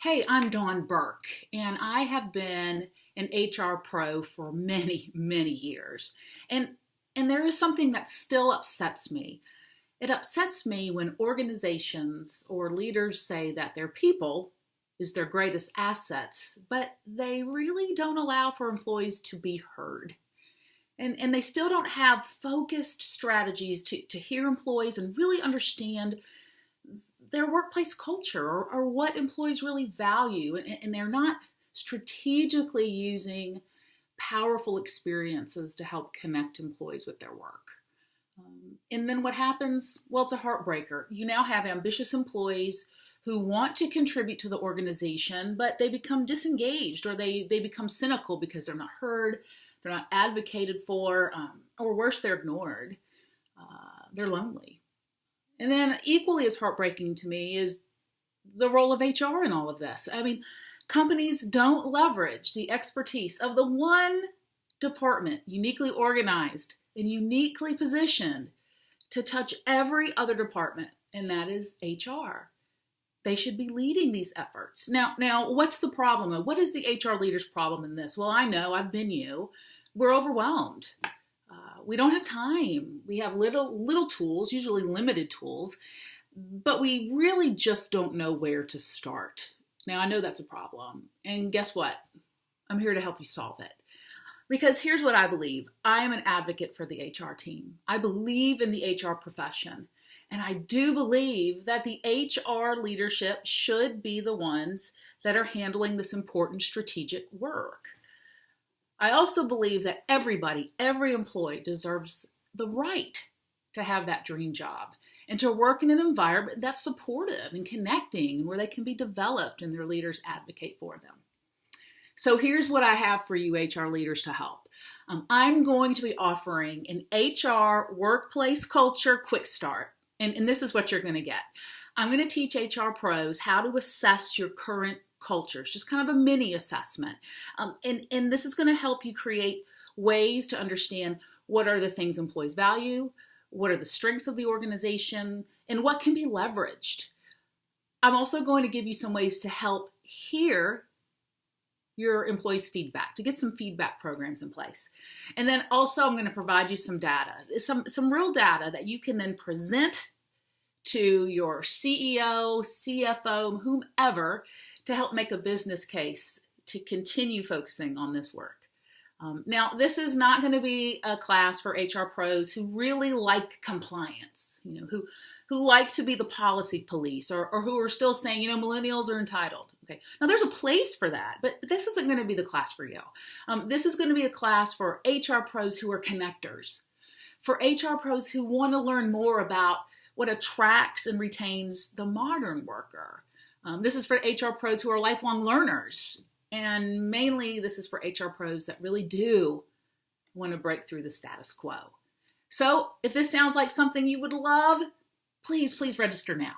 Hey, I'm Dawn Burke, and I have been an HR pro for many, many years. And there is something that still upsets me. It upsets me when organizations or leaders say that their people is their greatest assets, but they really don't allow for employees to be heard. And they still don't have focused strategies to hear employees and really understand their workplace culture or what employees really value. And they're not strategically using powerful experiences to help connect employees with their work. And then what happens? Well, it's a heartbreaker. You now have ambitious employees who want to contribute to the organization, but they become disengaged or they become cynical because they're not heard, they're not advocated for, or worse, they're ignored. They're lonely. And then equally as heartbreaking to me is the role of HR in all of this. I mean, companies don't leverage the expertise of the one department uniquely organized and uniquely positioned to touch every other department, and that is HR. They should be leading these efforts. Now, what's the problem? What is the HR leader's problem in this? Well, I know, I've been you. We're overwhelmed. We don't have time. We have little tools, usually limited tools, but we really just don't know where to start. Now, I know that's a problem, and guess what? I'm here to help you solve it. Because here's what I believe. I am an advocate for the HR team. I believe in the HR profession. And I do believe that the HR leadership should be the ones that are handling this important strategic work. I also believe that everybody, every employee deserves the right to have that dream job and to work in an environment that's supportive and connecting, where they can be developed and their leaders advocate for them. So here's what I have for you HR leaders to help. I'm going to be offering an HR workplace culture quick start. And this is what you're going to get. I'm going to teach HR pros how to assess your current cultures, just kind of a mini assessment. And this is going to help you create ways to understand what are the things employees value, what are the strengths of the organization, and what can be leveraged. I'm also going to give you some ways to help hear your employees' feedback, to get some feedback programs in place. And then also I'm going to provide you some data, some real data that you can then present to your CEO, CFO, whomever, to help make a business case to continue focusing on this work. Now, this is not going to be a class for HR pros who really like compliance, who like to be the policy police or who are still saying, millennials are entitled. Okay. Now, there's a place for that, but this isn't going to be the class for you. This is going to be a class for HR pros who are connectors, for HR pros who want to learn more about what attracts and retains the modern worker. This is for HR pros who are lifelong learners. And mainly, this is for HR pros that really do want to break through the status quo. So if this sounds like something you would love, please register now.